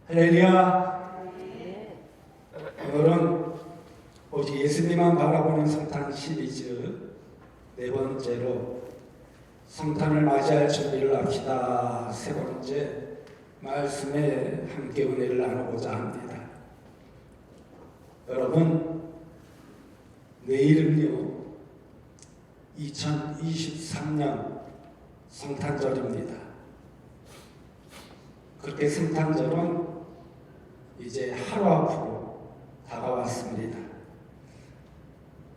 할렐루야. 오늘은 오직 예수님만 바라보는 성탄 시리즈 네 번째로 성탄을 맞이할 준비를 합시다. 세 번째 말씀에 함께 은혜를 나누고자 합니다. 여러분, 내일은요 2023년 성탄절입니다. 그렇게 성탄절은 이제 하루 앞으로 다가왔습니다.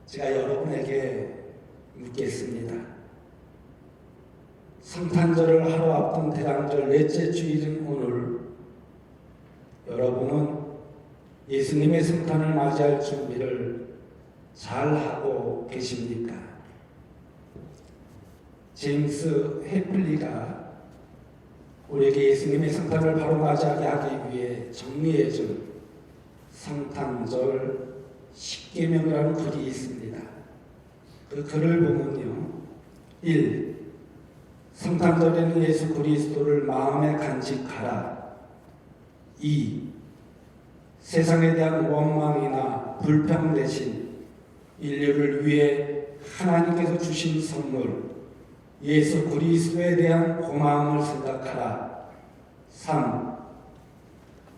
제가 여러분에게 묻겠습니다. 성탄절을 하루 앞둔 대강절 넷째 주일인 오늘, 여러분은 예수님의 성탄을 맞이할 준비를 잘 하고 계십니까? 제임스 해플리가 우리에게 예수님의 성탄을 바로 맞이하게 하기 위해 정리해준 성탄절 10계명이라는 글이 있습니다. 그 글을 보면요, 1. 성탄절에는 예수 그리스도를 마음에 간직하라. 2. 세상에 대한 원망이나 불평 대신 인류를 위해 하나님께서 주신 선물 예수 그리스도에 대한 고마움을 생각하라. 3.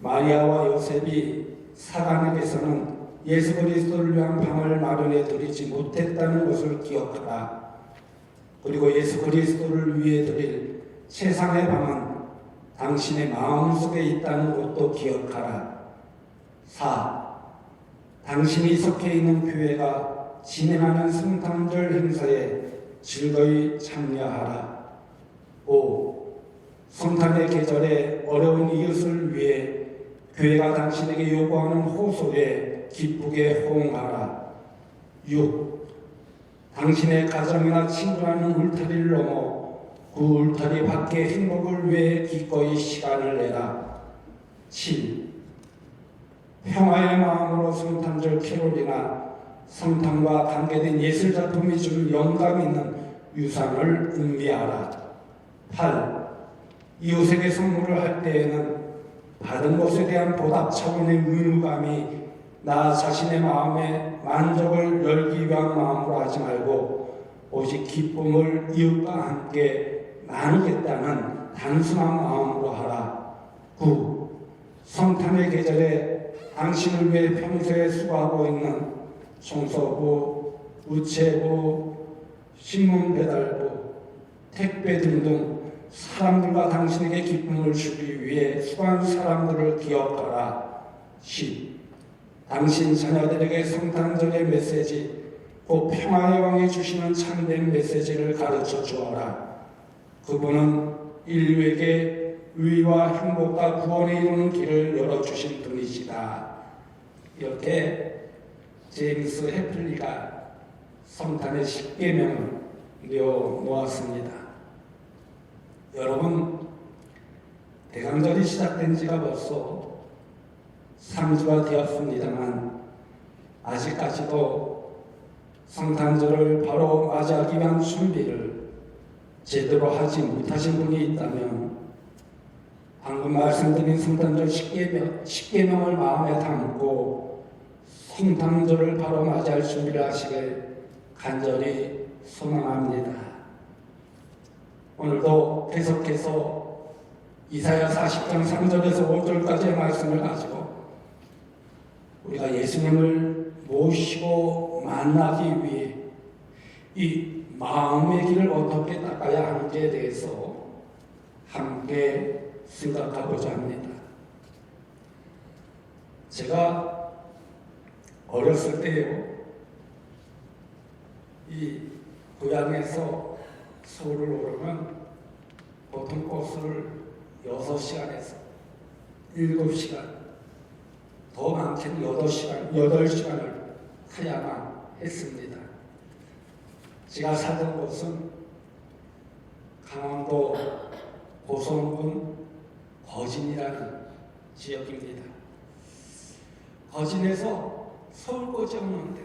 마리아와 요셉이 사간에게서는 예수 그리스도를 위한 방을 마련해 드리지 못했다는 것을 기억하라. 그리고 예수 그리스도를 위해 드릴 세상의 방은 당신의 마음속에 있다는 것도 기억하라. 4. 당신이 속해 있는 교회가 진행하는 성탄절 행사에 즐거이 참여하라. 5. 성탄의 계절에 어려운 이웃을 위해 교회가 당신에게 요구하는 호소에 기쁘게 호응하라. 6. 당신의 가정이나 친구라는 울타리를 넘어 그 울타리 밖의 행복을 위해 기꺼이 시간을 내라. 7. 평화의 마음으로 성탄절 캐롤이나 성탄과 관계된 예술작품이 주는 영감 있는 유산을 음미하라. 8. 이웃에게 선물을 할 때에는 받은 것에 대한 보답 차원의 의무감이 나 자신의 마음에 만족을 열기 위한 마음으로 하지 말고 오직 기쁨을 이웃과 함께 나누겠다는 단순한 마음으로 하라. 9. 성탄의 계절에 당신을 위해 평소에 수고하고 있는 청소부, 우체부, 신문 배달부, 택배 등등 사람들과 당신에게 기쁨을 주기 위해 수고한 사람들을 기억하라. 10. 당신 자녀들에게 성탄절의 메시지, 곧 평화의 왕이 주시는 참된 메시지를 가르쳐 주어라. 그분은 인류에게 의와 행복과 구원에 이루는 길을 열어주신 분이시다. 이렇게 제임스 해플리가 성탄의 10계명을 놓았습니다. 여러분, 대강절이 시작된 지가 벌써 3주가 되었습니다만 아직까지도 성탄절을 바로 맞이하기 위한 준비를 제대로 하지 못하신 분이 있다면 방금 말씀드린 성탄절 10계명을 마음에 담고 성탄절을 바로 맞이할 준비를 하시길 간절히 소망합니다. 오늘도 계속해서 이사야 40장 3절에서 5절까지의 말씀을 가지고 우리가 예수님을 모시고 만나기 위해 이 마음의 길을 어떻게 닦아야 하는지에 대해서 함께 생각하고자 합니다. 제가 어렸을 때요, 이 고향에서 서울을 오르면 보통 버스를 6시간에서 7시간, 더 많게는 8시간을 타야만 했습니다. 제가 살던 곳은 강원도 고성군 거진이라는 지역입니다. 거진에서 서울까지 오는데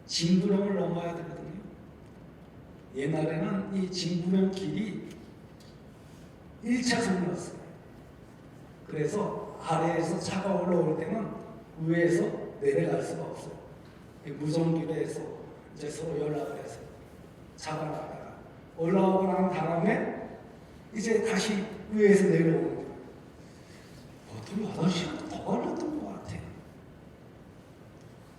진부령을 넘어야 되거든요. 옛날에는 이 진부령 길이 1차선이었어요. 그래서 아래에서 차가 올라올 때는 위에서 내려갈 수가 없어요. 무전기에서 이제 서로 연락을 해서 차가 나다가 올라오고 난 다음에 이제 다시 위에서 내려오는 거예요. 보통 8시간 더 걸렸던 것 같아요.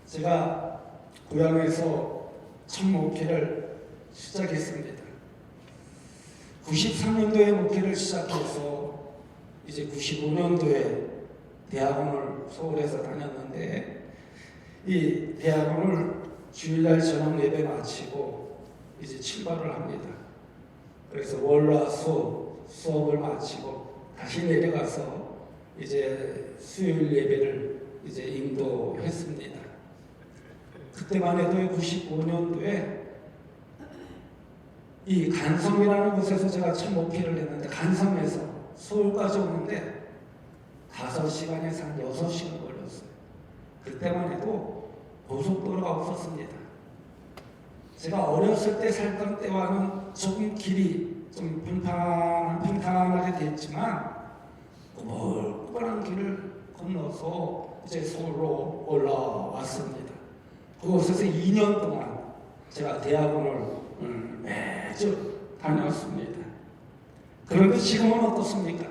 제가 고향에서 첫 목회를 시작했습니다. 93년도에 목회를 시작해서 이제 95년도에 대학원을 서울에서 다녔는데, 이 대학원을 주일날 저녁 예배 마치고 이제 출발을 합니다. 그래서 월화수 수업을 마치고 다시 내려가서 이제 수요일 예배를 이제 인도했습니다. 그때만 해도 95년도에 이 간성이라는 곳에서 제가 첫 목회를 했는데, 간성에서 서울까지 오는데 5시간에서 한 6시간 걸렸어요. 그때만 해도 고속도로가 없었습니다. 제가 어렸을 때 살던 때와는 조금 길이 좀 평탄하게 됐지만 꾸불꾸불한 길을 건너서 이제 서울로 올라왔습니다. 그곳에서 2년 동안 제가 대학원을 매주 다녔습니다. 그런데 지금은 어떻습니까?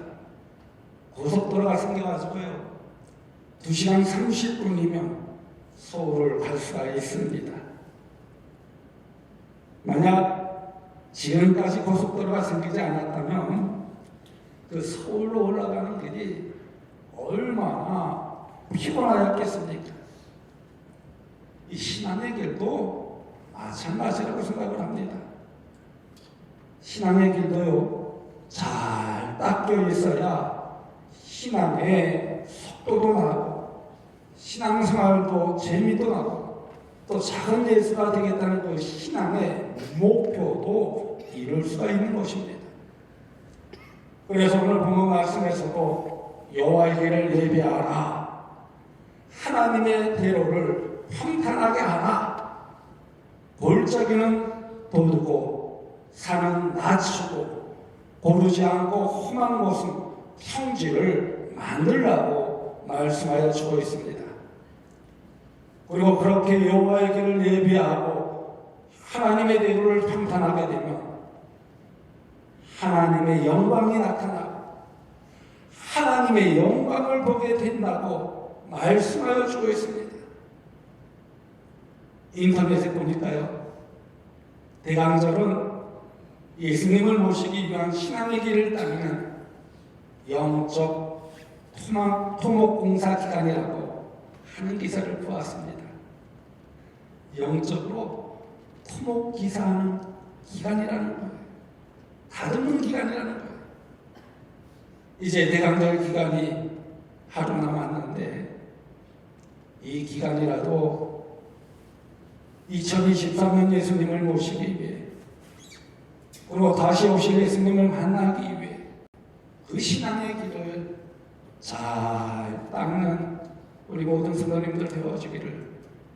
고속도로가 생겨가지고요, 2시간 30분이면 서울을 갈 수가 있습니다. 만약 지금까지 고속도로가 생기지 않았다면 그 서울로 올라가는 길이 얼마나 피곤하였겠습니까? 이 신앙의 길도 마찬가지라고 생각을 합니다. 신앙의 길도요, 잘 닦여 있어야 신앙의 속도도 나고 신앙생활도 재미도 나고 또 작은 예수가 되겠다는 그 신앙의 목표도 이룰 수가 있는 것입니다. 그래서 오늘 본문 말씀에서도 여호와의 길을 예비하라, 하나님의 대로를 평탄하게 하라, 골짜기는 돋우고 산은 낮추고 고르지 않고 험한 곳은 평지를 만들라고 말씀하여 주고 있습니다. 그리고 그렇게 여호와의 길을 예비하고 하나님의 대로를 평탄하게 되면 하나님의 영광이 나타나고 하나님의 영광을 보게 된다고 말씀하여 주고 있습니다. 인터넷에 보니까요, 대강절은 예수님을 모시기 위한 신앙의 길을 따르는 영적 토목공사 기간이라고 하는 기사를 보았습니다. 영적으로 토목기사하는 기간이라는 거예요. 다듬는 기간이라는 거예요. 이제 대강절 기간이 하루 남았는데 이 기간이라도 2023년 예수님을 모시기 위해, 그리고 다시 오실 예수님을 만나기 위해 그 신앙의 길을 잘 닦는 우리 모든 성도님들 되어주기를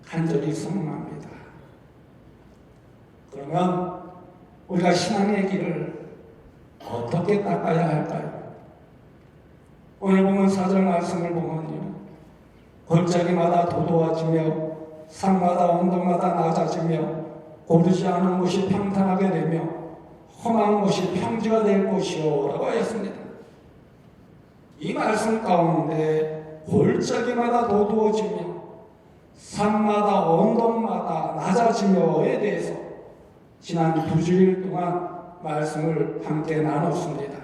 간절히 소망합니다. 그러면 우리가 신앙의 길을 어떻게 닦아야 할까요? 오늘 보면 4절 말씀을 보면요, 골짜기마다 도도해지며 산마다 언덕마다 낮아지며 고르지 않은 곳이 평탄하게 되며 험한 곳이 평지가 될 것이요 라고 하였습니다. 이 말씀 가운데 골짜기마다 도두어지며 산마다 언덕마다 낮아지며에 대해서 지난 2주일 동안 말씀을 함께 나눴습니다.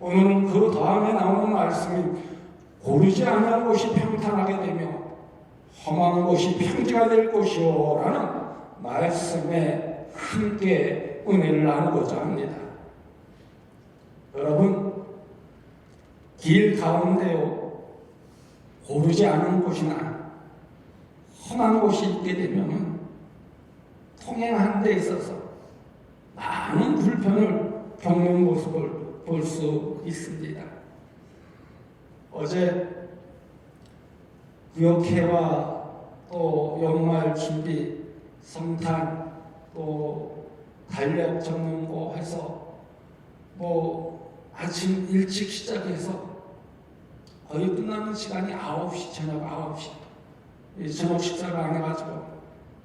오늘은 그 다음에 나오는 말씀이 고르지 않은 곳이 평탄하게 되며 험한 곳이 평지가 될 것이요 라는 말씀에 함께 은혜를 나누고자 합니다. 여러분, 길 가운데요, 고르지 않은 곳이나 험한 곳이 있게 되면 통행하는 데 있어서 많은 불편을 겪는 모습을 볼 수 있습니다. 어제 구역회와 또 연말 준비, 성탄, 또 달력 적는 거 해서 아침 일찍 시작해서 거의 끝나는 시간이 9시, 저녁 9시. 저녁 식사를 안 해가지고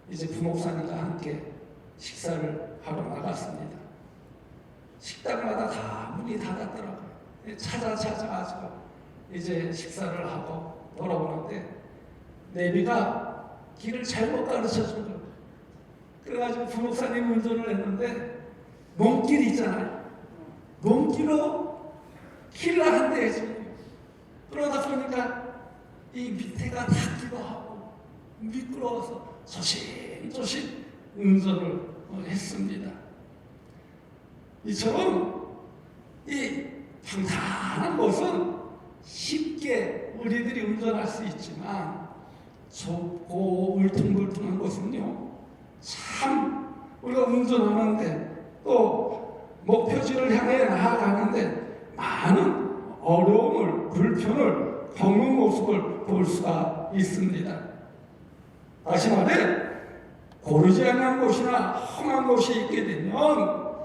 이제 부목사님과 함께 식사를 하러 나갔습니다. 식당마다 다 문이 닫았더라고요. 찾아가지고 이제 식사를 하고 돌아오는데 내비가 길을 잘못 가르쳐 준 거예요. 그래가지고 부목사님 운전을 했는데 논길 있잖아요. 논길로 길을 한 대 해준 거예요. 그러다 보니까 이 밑에가 닿기도 하고 미끄러워서 조심조심 운전을 했습니다. 이처럼 이 평탄한 곳은 쉽게 우리들이 운전할 수 있지만 좁고 울퉁불퉁한 곳은요, 참 우리가 운전하는데 또 목표지를 향해 나아가는데 많은 어려움을, 불편을 겪는 모습을 볼 수가 있습니다. 다시 말해 고르지 않은 곳이나 험한 곳이 있게 되면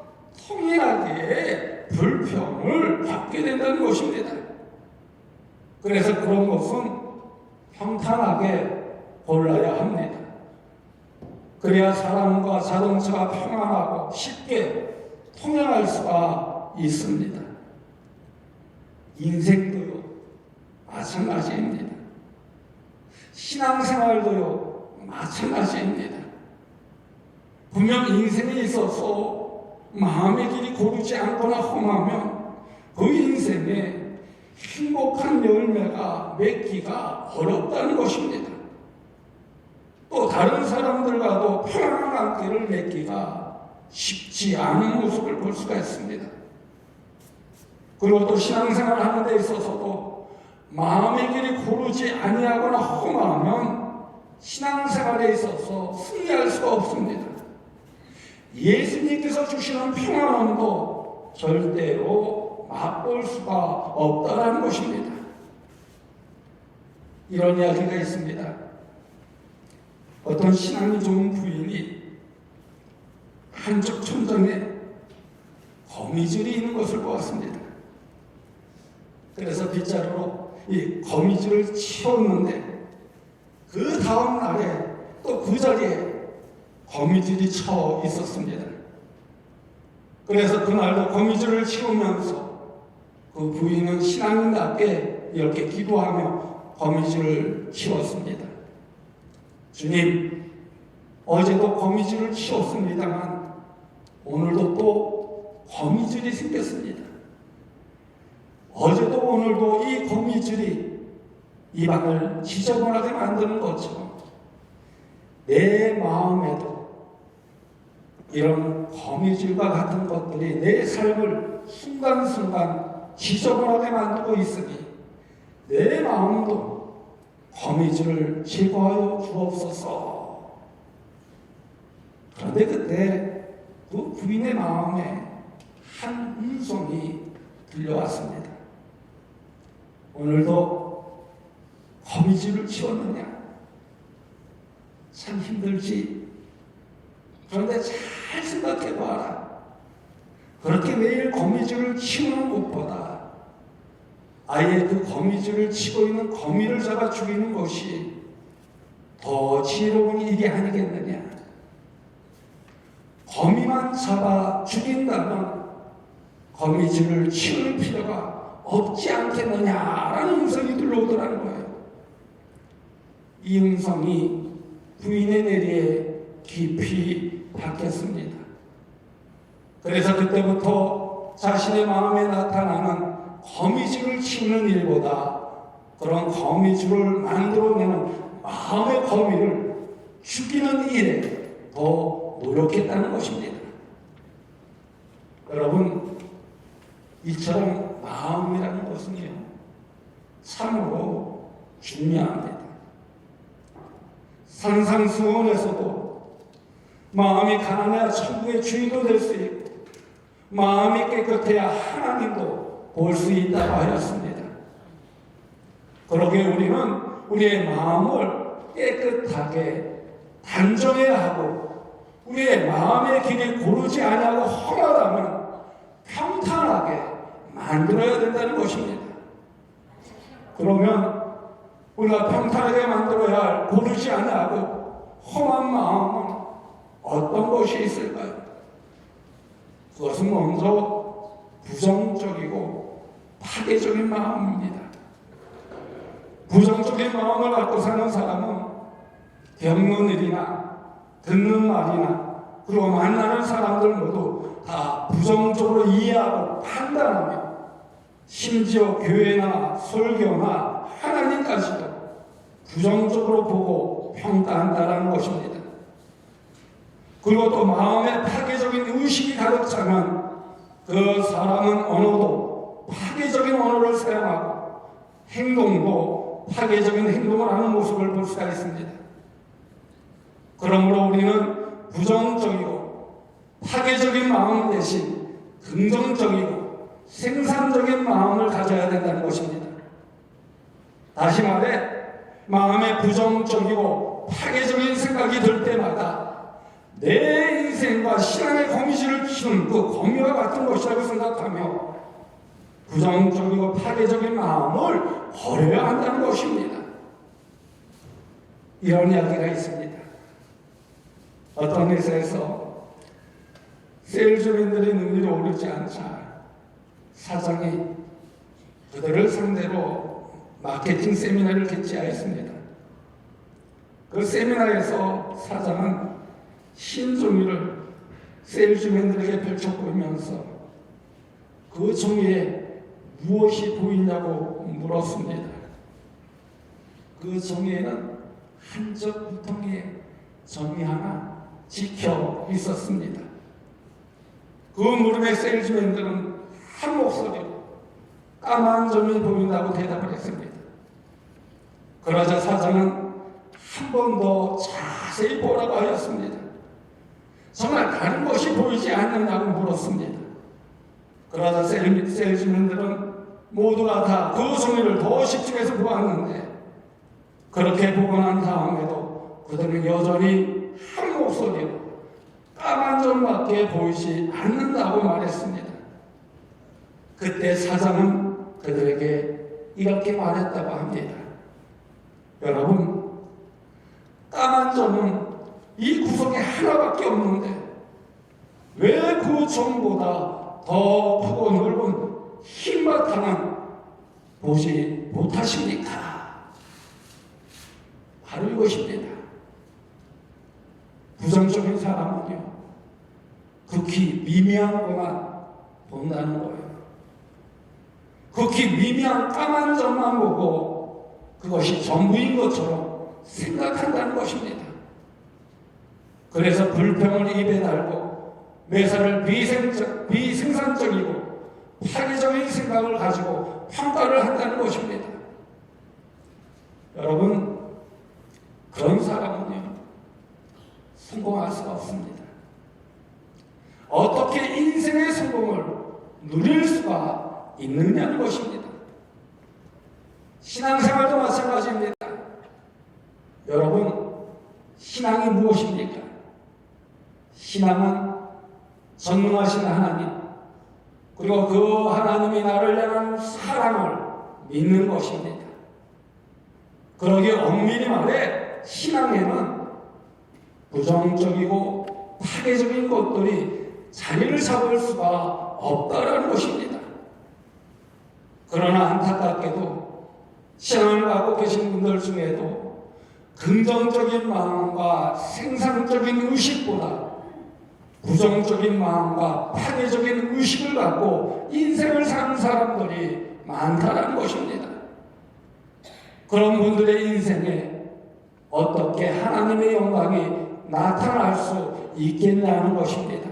통일하게 불평을 겪게 된다는 것입니다. 그래서 그런 것은 평탄하게 골라야 합니다. 그래야 사람과 자동차가 평안하고 쉽게 통행할 수가 있습니다. 인생도요, 마찬가지입니다. 신앙생활도요, 마찬가지입니다. 분명 인생에 있어서 마음의 길이 고르지 않거나 험하면 그 인생에 행복한 열매가 맺기가 어렵다는 것입니다. 또 다른 사람들과도 평안한 관계를 맺기가 쉽지 않은 모습을 볼 수가 있습니다. 그리고 또 신앙생활을 하는 데 있어서도 마음의 길이 고르지 아니하거나 험하면 신앙생활에 있어서 승리할 수가 없습니다. 예수님께서 주시는 평안함도 절대로 맛볼 수가 없다는 것입니다. 이런 이야기가 있습니다. 어떤 신앙이 좋은 부인이 한쪽 천장에 거미줄이 있는 것을 보았습니다. 그래서 빗자루로 이 거미줄을 치웠는데 그 다음 날에 또 그 자리에 거미줄이 쳐 있었습니다. 그래서 그날도 거미줄을 치우면서 그 부인은 신앙인답게 이렇게 기도하며 거미줄을 치웠습니다. 주님, 어제도 거미줄을 치웠습니다만 오늘도 또 거미줄이 생겼습니다. 어제도 오늘도 이 거미줄이 이 방을 지저분하게 만드는 것처럼 내 마음에도 이런 거미줄과 같은 것들이 내 삶을 순간순간 지저분하게 만들고 있으니 내 마음도 거미줄을 제거하여 주옵소서. 그런데 그때 그 부인의 마음에 한 음성이 들려왔습니다. 오늘도 거미줄을 치웠느냐? 참 힘들지. 그런데 잘 생각해 봐라. 그렇게 매일 거미줄을 치우는 것보다 아예 그 거미줄을 치고 있는 거미를 잡아 죽이는 것이 더 지혜로운 일이 아니겠느냐. 거미만 잡아 죽인다면 거미줄을 치울 필요가 없지 않겠느냐라는 음성이 들려오더라는 거예요. 이 음성이 부인의 내리에 깊이 박혔습니다. 그래서 그때부터 자신의 마음에 나타나는 거미줄을 치우는 일보다 그런 거미줄을 만들어내는 마음의 거미를 죽이는 일에 더 노력했다는 것입니다. 여러분, 이처럼 마음이라는 것은요, 참으로 중요합니다. 산상수원에서도 마음이 가난해야 천국의 주인도 될 수 있고 마음이 깨끗해야 하나님도 볼 수 있다고 하였습니다. 그러기에 우리는 우리의 마음을 깨끗하게 단정해야 하고 우리의 마음의 길이 고르지 아니하고 험하다면 평탄하게 만들어야 된다는 것입니다. 그러면 우리가 평탄하게 만들어야 할 고르지 아니하고 험한 마음은 어떤 것이 있을까요? 그것은 먼저 부정적이고 파괴적인 마음입니다. 부정적인 마음을 갖고 사는 사람은 겪는 일이나 듣는 말이나 그리고 만나는 사람들 모두 다 부정적으로 이해하고 판단하며 심지어 교회나 설교나 하나님까지도 부정적으로 보고 평가한다는 것입니다. 그리고 또 마음에 파괴적인 의식이 가득 차면 그 사람은 언어도 파괴적인 언어를 사용하고 행동도 파괴적인 행동을 하는 모습을 볼 수가 있습니다. 그러므로 우리는 부정적이고 파괴적인 마음 대신 긍정적이고 생산적인 마음을 가져야 된다는 것입니다. 다시 말해 마음에 부정적이고 파괴적인 생각이 들 때마다 내 인생과 신앙의 거미줄을 치는 그 거미와 같은 것이라고 생각하며 부정적이고 파괴적인 마음을 버려야 한다는 것입니다. 이런 이야기가 있습니다. 어떤 회사에서 세일즈맨들이 능률이 오르지 않자 사장이 그들을 상대로 마케팅 세미나를 개최하였습니다. 그 세미나에서 사장은 흰 종이를 세일즈맨들에게 펼쳐 보이면서 그 종이에 무엇이 보이냐고 물었습니다. 그 종이에는 한적 구덩이에 점이 하나 찍혀 있었습니다. 그 무릎에 세일즈맨들은 한 목소리로 까만 점이 보인다고 대답을 했습니다. 그러자 사장은 한 번 더 자세히 보라고 하였습니다. 정말 다른 것이 보이지 않느냐고 물었습니다. 그러자 세일즈맨들은 모두가 다 그 종이를 더 집중해서 보았는데 그렇게 보고 난 다음에도 그들은 여전히 한 목소리로 까만 점밖에 보이지 않는다고 말했습니다. 그때 사장은 그들에게 이렇게 말했다고 합니다. 여러분, 까만 점은 이 구석에 하나밖에 없는데 왜 그 점보다 더 크고 넓은 흰 바탕은 보지 못하십니까? 바로 이것입니다. 부정적인 사람은요, 극히 미미한 것만 본다는 거예요. 극히 미미한 까만 점만 보고 그것이 전부인 것처럼 생각한다는 것입니다. 그래서 불평을 입에 달고 매사를 비생산적이고 파괴적인 생각을 가지고 평가를 한다는 것입니다. 여러분, 그런 사람은요, 성공할 수가 없습니다. 어떻게 인생의 성공을 누릴 수가 있느냐는 것입니다. 신앙생활도 마찬가지입니다. 여러분, 신앙이 무엇입니까? 신앙은 전능하신 하나님, 그리고 그 하나님이 나를 향한 사랑을 믿는 것입니다. 그러기에 엄밀히 말해 신앙에는 부정적이고 파괴적인 것들이 자리를 잡을 수가 없다라는 것입니다. 그러나 안타깝게도 신앙을 갖고 계신 분들 중에도 긍정적인 마음과 생산적인 의식보다 부정적인 마음과 파괴적인 의식을 갖고 인생을 사는 사람들이 많다는 것입니다. 그런 분들의 인생에 어떻게 하나님의 영광이 나타날 수 있겠냐는 것입니다.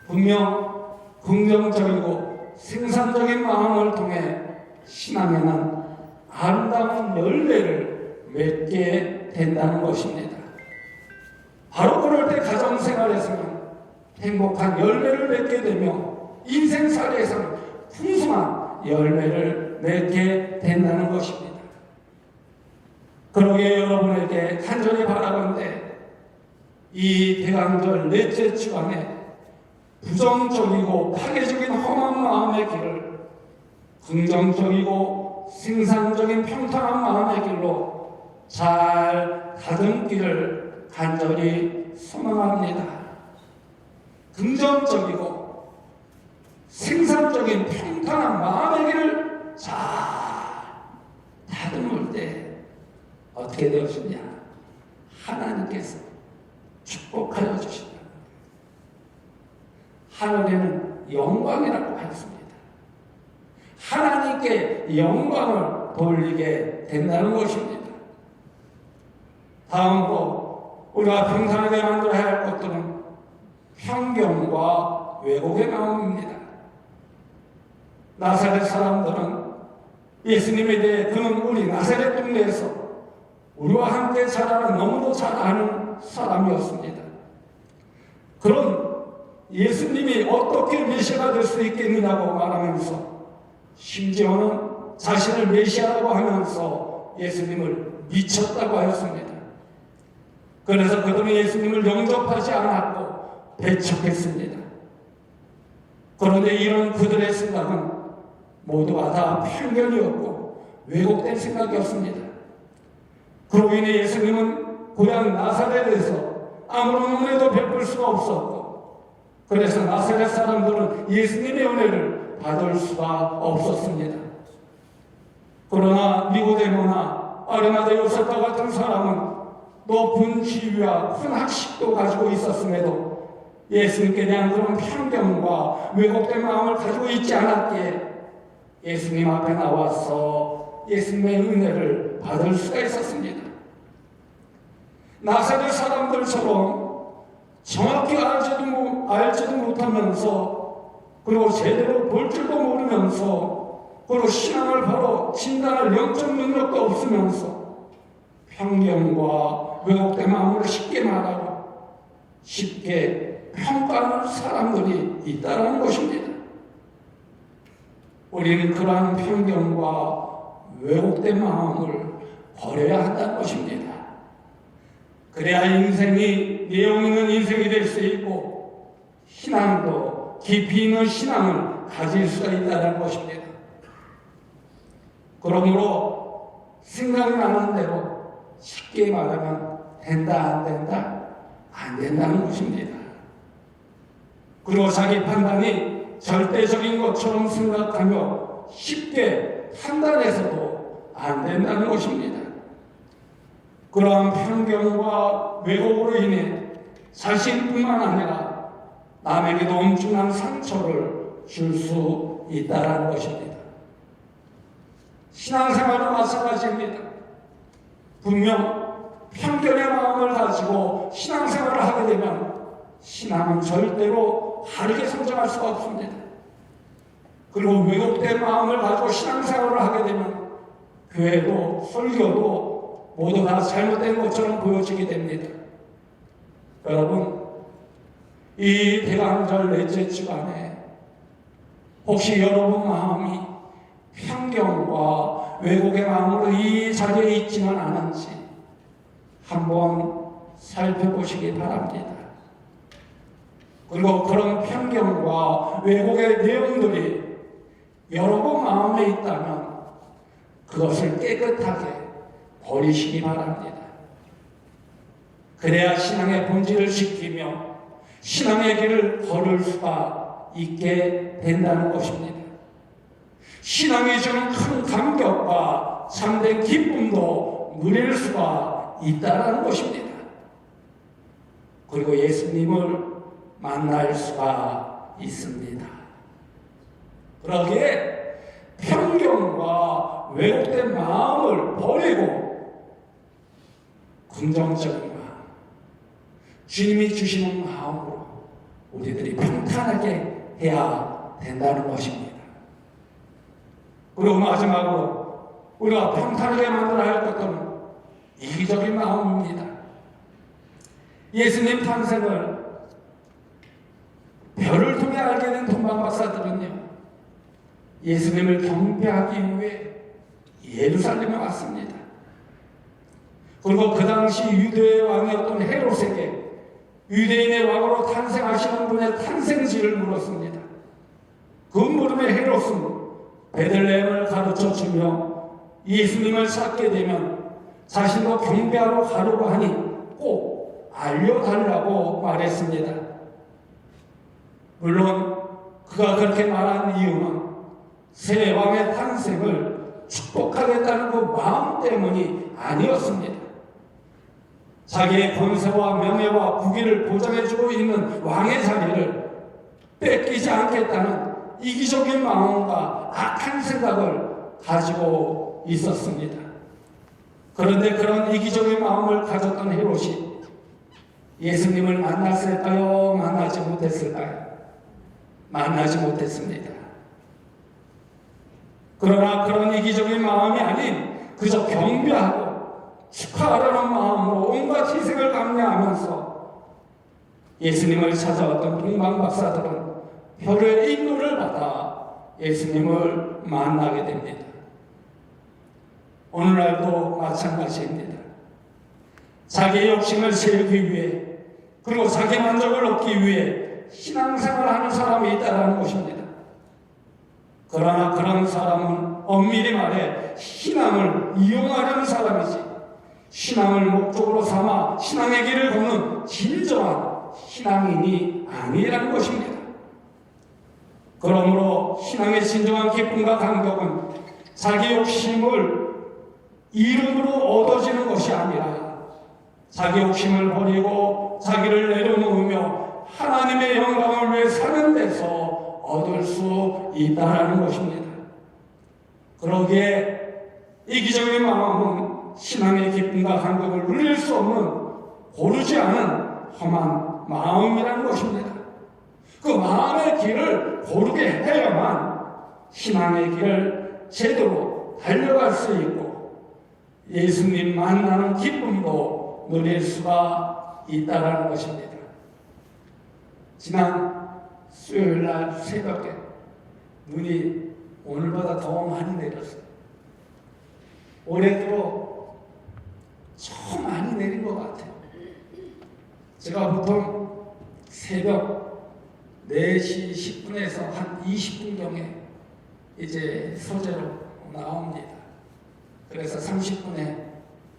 분명 긍정적이고 생산적인 마음을 통해 신앙에는 아름다운 열매를 맺게 된다는 것입니다. 바로 그럴 때 가정생활에서는 행복한 열매를 맺게 되며 인생살이에서는 풍성한 열매를 맺게 된다는 것입니다. 그러기에 여러분에게 간절히 바라건대 이 대강절 넷째 주간에 부정적이고 파괴적인 험한 마음의 길을 긍정적이고 생산적인 평탄한 마음의 길로 잘 다듬기를 간절히 소망합니다. 긍정적이고 생산적인 평탄한 마음의 길을 잘 다듬을 때 어떻게 되어지냐? 하나님께서 축복하여 주신다. 하늘에는 영광이라고 하였습니다. 하나님께 영광을 돌리게 된다는 것입니다. 다음으로 우리가 평탄하게 만들어야 할 것들은 편견과 왜곡의 마음입니다. 나사렛 사람들은 예수님에 대해 그는 우리 나사렛 동네에서 우리와 함께 자라는 너무도 잘 아는 사람이었습니다. 그런 예수님이 어떻게 메시아가 될 수 있겠느냐고 말하면서 심지어는 자신을 메시아라고 하면서 예수님을 미쳤다고 하였습니다. 그래서 그들은 예수님을 영접하지 않았고 배척했습니다. 그런데 이런 그들의 생각은 모두가 다 편견이었고 왜곡된 생각이었습니다. 그로 인해 예수님은 고향 나사렛에서 아무런 은혜도 베풀 수가 없었고, 그래서 나사렛 사람들은 예수님의 은혜를 받을 수가 없었습니다. 그러나 니고데모나 아리마대 요셉과 같은 사람은 높은 지위와 큰 학식도 가지고 있었음에도 예수님께 대한 그런 편견과 왜곡된 마음을 가지고 있지 않았기에 예수님 앞에 나와서 예수님의 은혜를 받을 수가 있었습니다. 나사렛 사람들처럼 정확히 알지도 못하면서, 그리고 제대로 볼 줄도 모르면서, 그리고 신앙을 바로 진단할 영적 능력도 없으면서 편견과 왜곡된 마음으로 쉽게 말하고 쉽게 평가하는 사람들이 있다는 것입니다. 우리는 그러한 편견과 왜곡된 마음을 버려야 한다는 것입니다. 그래야 인생이 내용 있는 인생이 될 수 있고 신앙도 깊이 있는 신앙을 가질 수가 있다는 것입니다. 그러므로 생각이 나는 대로 쉽게 말하면 된다 안 된다 안 된다는 것입니다. 그리고 자기 판단이 절대적인 것처럼 생각하며 쉽게 판단해서도 안 된다는 것입니다. 그러한 편견과 왜곡으로 인해 자신뿐만 아니라 남에게도 엄청난 상처를 줄 수 있다는 것입니다. 신앙생활도 마찬가지입니다. 분명 편견의 마음을 가지고 신앙생활을 하게 되면 신앙은 절대로 바르게 성장할 수가 없습니다. 그리고 왜곡된 마음을 가지고 신앙생활을 하게 되면 교회도 설교도 모두 다 잘못된 것처럼 보여지게 됩니다. 여러분, 이 대강절 넷째 주간에 혹시 여러분 마음이 편견과 왜곡의 마음으로 이 자리에 있지는 않은지 한번 살펴보시기 바랍니다. 그리고 그런 편견과 왜곡의 내용들이 여러분 마음에 있다면 그것을 깨끗하게 버리시기 바랍니다. 그래야 신앙의 본질을 지키며 신앙의 길을 걸을 수가 있게 된다는 것입니다. 신앙이 주는 큰 감격과 참된 기쁨도 누릴 수가 있다는 것입니다. 그리고 예수님을 만날 수가 있습니다. 그러기에 편견과 왜곡된 마음을 버리고 긍정적인 마음, 주님이 주시는 마음으로 우리들이 평탄하게 해야 된다는 것입니다. 그리고 마지막으로 우리가 평탄하게 만들어야 할 것은 이기적인 마음입니다. 예수님 탄생을 별을 통해 알게 된 동방 박사들은요, 예수님을 경배하기 위해 예루살렘에 왔습니다. 그리고 그 당시 유대의 왕이었던 헤롯에게 유대인의 왕으로 탄생하시는 분의 탄생지를 물었습니다. 그 물음에 헤롯은 베들레헴을 가르쳐주며 예수님을 찾게 되면 자신도 경배하러 가려고 하니 꼭 알려달라고 말했습니다. 물론 그가 그렇게 말한 이유는 새 왕의 탄생을 축복하겠다는 그 마음 때문이 아니었습니다. 자기의 권세와 명예와 부귀를 보장해주고 있는 왕의 자리를 뺏기지 않겠다는 이기적인 마음과 악한 생각을 가지고 있었습니다. 그런데 그런 이기적인 마음을 가졌던 헤롯이 예수님을 만났을까요? 만나지 못했을까요? 만나지 못했습니다. 그러나 그런 이기적인 마음이 아닌 그저 경배하고 축하하려는 마음으로 온갖 희생을 감내하면서 예수님을 찾아왔던 동방박사들은 별의 인도를 받아 예수님을 만나게 됩니다. 오늘날도 마찬가지입니다. 자기의 욕심을 세우기 위해 그리고 자기 만족을 얻기 위해 신앙생활을 하는 사람이 있다는 것입니다. 그러나 그런 사람은 엄밀히 말해 신앙을 이용하려는 사람이지 신앙을 목적으로 삼아 신앙의 길을 걷는 진정한 신앙인이 아니라는 것입니다. 그러므로 신앙의 진정한 기쁨과 감격은 자기 욕심을 이름으로 얻어지는 것이 아니라 자기 욕심을 버리고 자기를 내려놓으며 하나님의 영광을 위해 사는 데서 얻을 수 있다는 것입니다. 그러기에 이기적인 마음은 신앙의 기쁨과 감격을 누릴 수 없는 고르지 않은 험한 마음이라는 것입니다. 그 마음의 길을 고르게 해야만 신앙의 길을 제대로 달려갈 수 있고 예수님 만나는 기쁨도 누릴 수가 있다는 것입니다. 지난 수요일날 새벽에 눈이 오늘보다 더 많이 내렸어요. 올해 들어 좀 많이 내린 것 같아요. 제가 보통 새벽 4시 10분에서 한 20분경에 이제 서재로 나옵니다. 그래서 30분에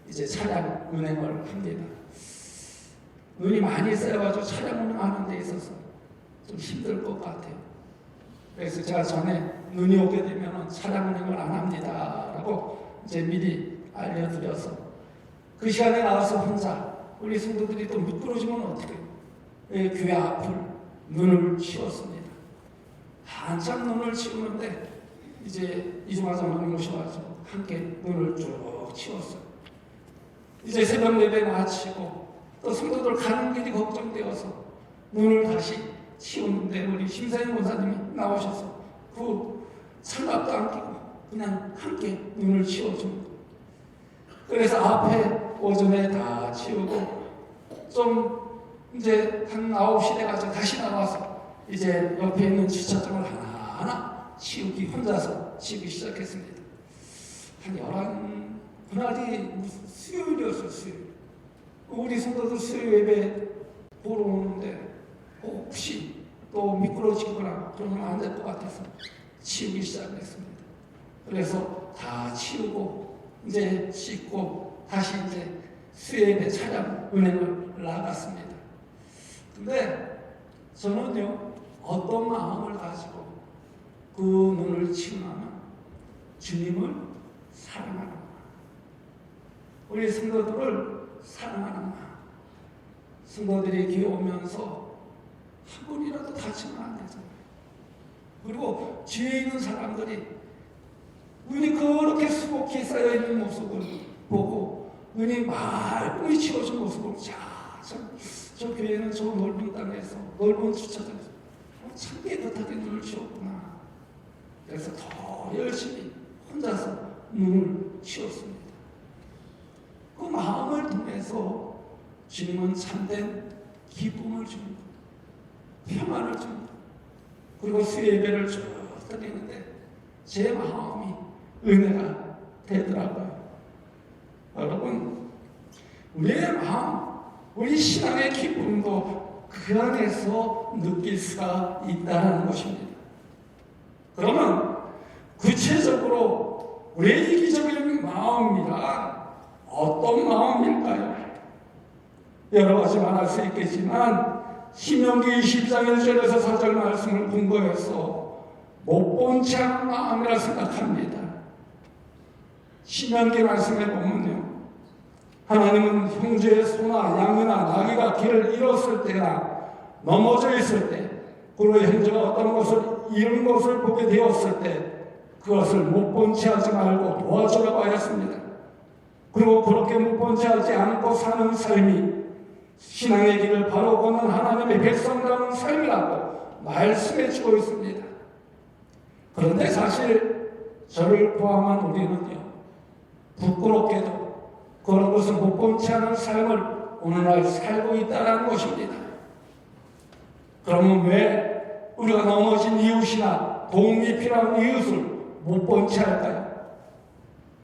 이제 차량 운행을 합니다. 눈이 많이 쌓여가지고 차량 운행하는 데 있어서 좀 힘들 것 같아요. 그래서 제가 전에 눈이 오게 되면 차량 운행을 안 합니다 라고 이제 미리 알려드려서 그 시간에 나와서 혼자 우리 성도들이 또 미끄러지면 어떻게 해요? 교회 앞을 눈을 치웠습니다. 한참 눈을 치우는데 이제 이중화 장로님 오셔가지고 함께 눈을 쭉 치웠어요. 이제 새벽 예배 마치고 또 성도들 가는 길이 걱정되어서 눈을 다시 치우는데 우리 심사임 권사님이 나오셔서 그 장갑도 안 끼고 그냥 함께 눈을 치워줍니다. 그래서 앞에 오전에 다 치우고 좀 이제 한 9시 돼가지고 다시 나와서 이제 옆에 있는 주차장을 하나하나 치우기 혼자서 치우기 시작했습니다. 한 11, 그날이 수요일이었어요. 수요일. 우리 성도들 수요일 예배 보러 오는데 혹시 또 미끄러지거나 그러면 안 될 것 같아서 치우기 시작했습니다. 그래서 다 치우고 이제 씻고 다시 이제 수요일에 차량 운행을 나갔습니다. 근데 저는요 어떤 마음을 가지고 그 눈을 치우냐면 주님을 사랑하는 마음, 우리 성도들을 사랑하는 마음. 성도들이 교회 오면서 한 분이라도 다치면 안 되잖아요. 그리고 뒤에 있는 사람들이 눈이 그렇게 수북히 쌓여있는 모습을 보고 눈이 말끔히 치워진 모습을 저 교회는 저 넓은 땅에서 넓은 주차장에서 참 깨끗하게 눈을 치웠구나. 그래서 더 열심히 혼자서 눈을 치웠습니다. 그 마음을 통해서 주님은 참된 기쁨을 줍니다. 평안을 줍니다. 그리고 수예배를 쭉 드리는데 제 마음이 은혜가 되더라고요. 여러분, 우리의 마음, 우리 신앙의 기쁨도 그 안에서 느낄 수가 있다는 것입니다. 그러면 구체적으로 우리의 이기적인 마음이란 어떤 마음일까요? 여러 가지 말할 수 있겠지만 신명기 24장 1절에서 4절 말씀을 근거해서 못 본 채 하는 마음이라 생각합니다. 신명기 말씀에 보면요, 하나님은 형제의 소나 양이나 나귀가 길을 잃었을 때나 넘어져 있을 때, 그리고 형제가 어떤 것을 잃은 것을 보게 되었을 때 그것을 못 본 채 하지 말고 도와주라고 하였습니다. 그리고 그렇게 못 본 채 하지 않고 사는 삶이 신앙의 길을 바로 걷는 하나님의 백성다운 삶이라고 말씀해 주고 있습니다. 그런데 사실 저를 포함한 우리는요, 부끄럽게도 그런 것을 못 본 채 하는 삶을 오늘날 살고 있다는 것입니다. 그러면 왜 우리가 넘어진 이웃이나 도움이 필요한 이웃을 못 본 채 할까요?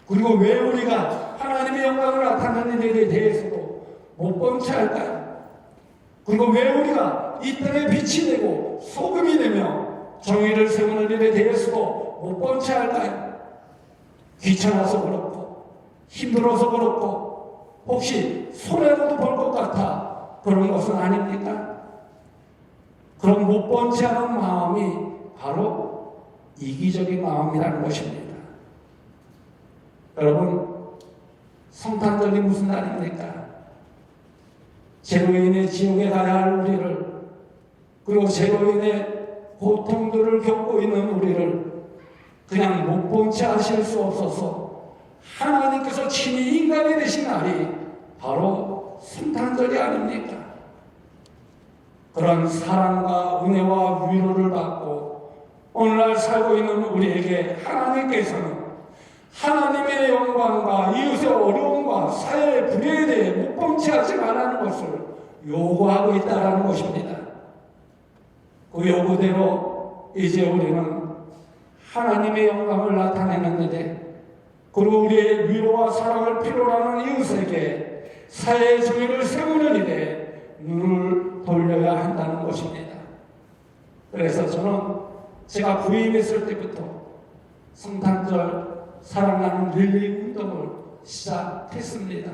그리고 왜 우리가 하나님의 영광을 나타내는 일에 대해서도 못 본 채 할까요? 그리고 왜 우리가 이 땅에 빛이 되고 소금이 되며 정의를 세우는 일에 대해서도 못 본 채 할까요? 귀찮아서 그렇고 힘들어서 그렇고 혹시 손해라도 볼 것 같아 그런 것은 아닙니까? 그런 못 본 채 하는 마음이 바로 이기적인 마음이라는 것입니다. 여러분, 성탄절이 무슨 날입니까? 죄로 인해 지옥에 가야 할 우리를, 그리고 죄로 인해 고통들을 겪고 있는 우리를 그냥 못 본 채 하실 수 없어서 하나님께서 친히 인간이 되신 날이 바로 성탄절이 아닙니까? 그런 사랑과 은혜와 위로를 받고 오늘날 살고 있는 우리에게 하나님께서는 하나님의 영광과 이웃의 어려움과 사회의 불의에 대해 못 본 채 하지 말라는 것을 요구하고 있다는 것입니다. 그 요구대로 이제 우리는 하나님의 영광을 나타내는데, 그리고 우리의 위로와 사랑을 필요로 하는 이웃에게 사회의 정의를 세우는 일에 눈을 돌려야 한다는 것입니다. 그래서 저는 제가 부임했을 때부터 성탄절 사랑하는 릴리 운동을 시작했습니다.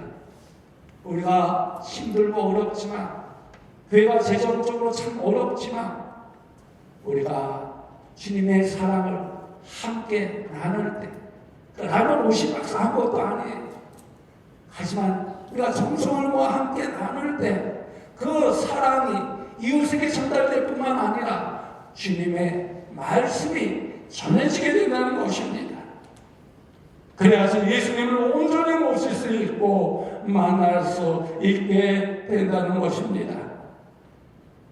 우리가 힘들고 어렵지만, 교회가 재정적으로 참 어렵지만, 우리가 주님의 사랑을 함께 나눌 때, 나눌 옷이 막상 한 것도 아니에요. 하지만 우리가 정성을 모아 함께 나눌 때 그 사랑이 이웃에게 전달될 뿐만 아니라 주님의 말씀이 전해지게 된다는 것입니다. 그래야지 예수님을 온전히 모실 수 있고 만날 수 있게 된다는 것입니다.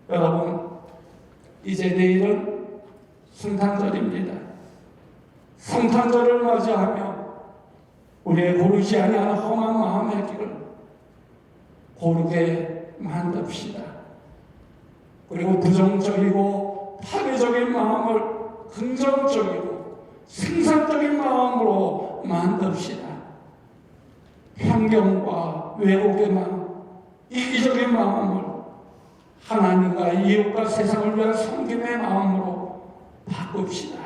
여러분, 이제 내일은 성탄절입니다. 성탄절을 맞이하며 우리의 고르지 아니하는 험한 마음의 길을 고르게 만듭시다. 그리고 부정적이고 파괴적인 마음을 긍정적이고 생산적인 마음으로 만듭시다. 편견과 왜곡의 마음, 이기적인 마음을 하나님과 이웃과 세상을 위한 섬김의 마음으로 바꿉시다.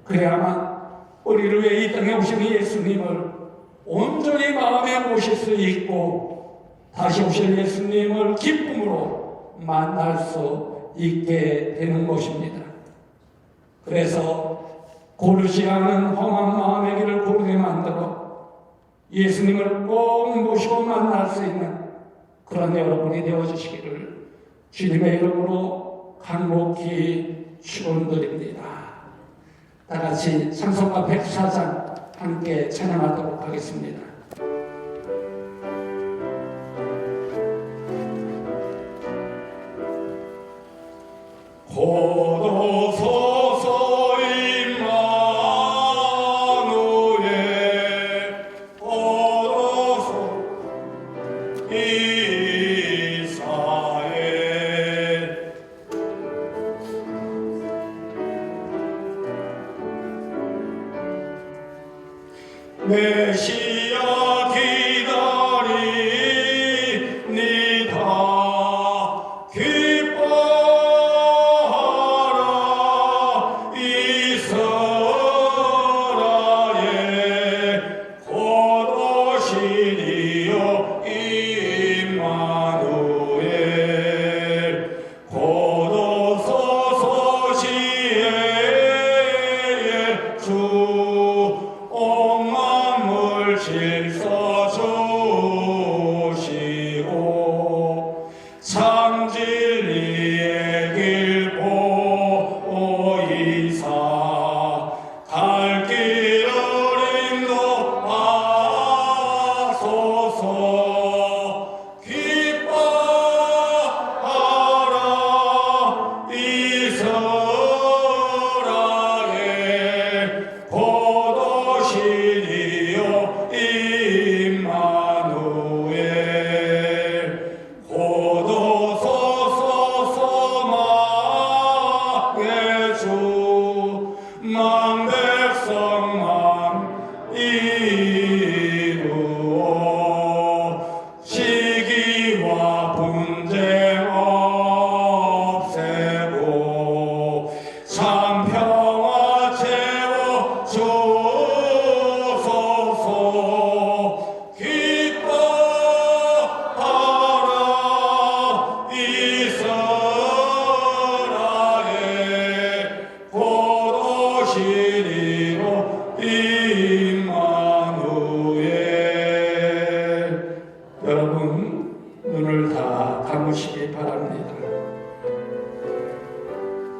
그래야만 우리를 위해 이 땅에 오신 예수님을 온전히 마음에 모실 수 있고 다시 오실 예수님을 기쁨으로 만날 수 있게 되는 것입니다. 그래서 고르지 않은 험한 마음의 길을 고르게 만들어 예수님을 꼭 모시고 만날 수 있는 그런 여러분이 되어주시기를 주님의 이름으로 간곡히 축원드립니다. 다 같이 찬송가 104장 함께 찬양하도록 하겠습니다. 고도소서 임마누엘 오로소 이스라엘 메시아 기다리니다 기뻐하라 이스라엘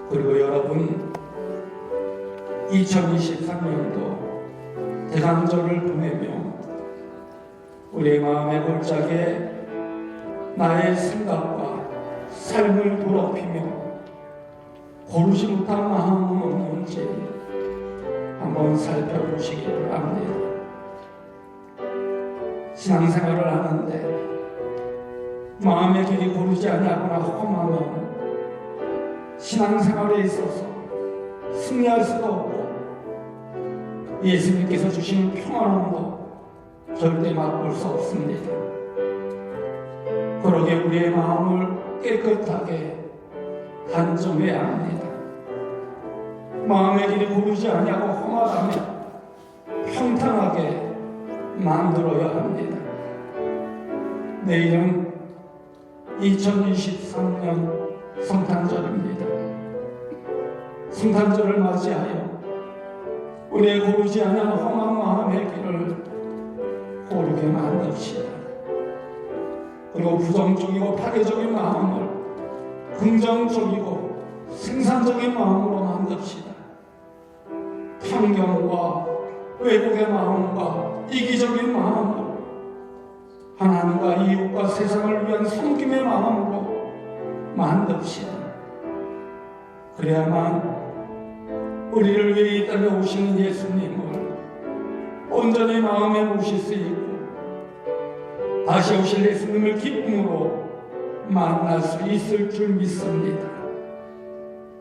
그리고 여러분 2023년도 대강절을 보내며 우리의 마음의 골짜기에 나의 생각과 삶을 더럽히며 고르지 못한 마음은 없는지 한번 살펴보시기 바랍니다. 신앙생활을 하는데 마음의 길이 고르지 아니하거나 험하면 신앙생활에 있어서 승리할 수도 없고 예수님께서 주신 평안함도 절대 맛볼 수 없습니다. 그러게 우리의 마음을 깨끗하게 단정해야 합니다. 마음의 길이 고르지 아니하고 험하다면 평탄하게 만들어야 합니다. 내일은 2023년 성탄절입니다. 성탄절을 맞이하여 우리의 고르지 않은 험한 마음의 길을 고르게 만듭시다. 그리고 부정적이고 파괴적인 마음을 긍정적이고 생산적인 마음으로 만듭시다. 편견과 왜곡의 마음과 이기적인 마음으로 하나님과 이웃과 세상을 위한 섬김의 마음으로 만듭시다. 그래야만 우리를 위해 이 땅에 오시는 예수님을 온전히 마음에 모실 수 있고 다시 오실 예수님을 기쁨으로 만날 수 있을 줄 믿습니다.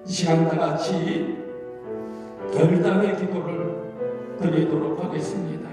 이 시간 다 같이 결단의 기도를 드리도록 하겠습니다.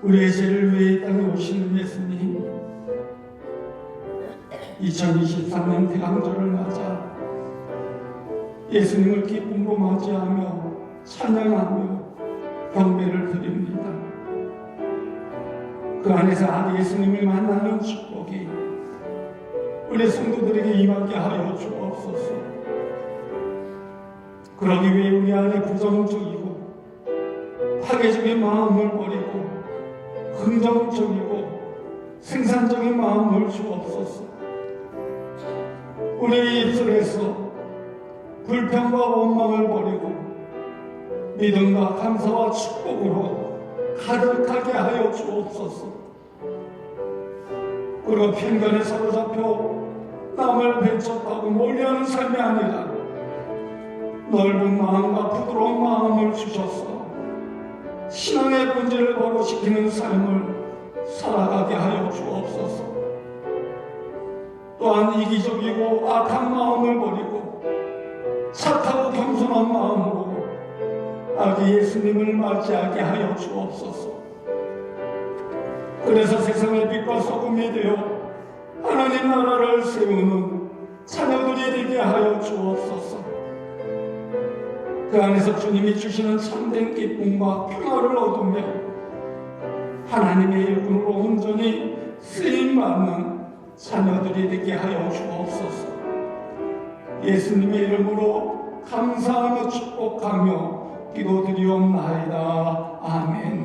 우리의 죄를 위해 이 땅에 오시는 예수님, 2023년 대강절을 맞아 예수님을 기쁨으로 맞이하며 찬양하며 경배를 드립니다. 그 안에서 아기 예수님을 만나는 축복이 우리 성도들에게 임하게 하여 주옵소서. 그러기 위해 우리 안에 부정적이고 파괴적인 마음을 버리고 긍정적이고 생산적인 마음을 주옵소서. 우리의 입술에서 불평과 원망을 버리고 믿음과 감사와 축복으로 가득하게 하여 주옵소서. 그리고 편견에 사로잡혀 남을 배척하고 멀리하는 삶이 아니라 넓은 마음과 부드러운 마음을 주셔서 신앙의 본질을 거부시키는 삶을 살아가게 하여 주옵소서. 또한 이기적이고 악한 마음을 버리고 착하고 겸손한 마음으로 아기 예수님을 맞이하게 하여 주옵소서. 그래서 세상의 빛과 소금이 되어 하나님 나라를 세우는 자녀들이 되게 하여 주옵소서. 그 안에서 주님이 주시는 참된 기쁨과 평화를 얻으며 하나님의 일꾼으로 온전히 쓰임받는 자녀들이 되게 하여 주옵소서. 예수님의 이름으로 감사하며 축복하며 기도드리옵나이다. 아멘.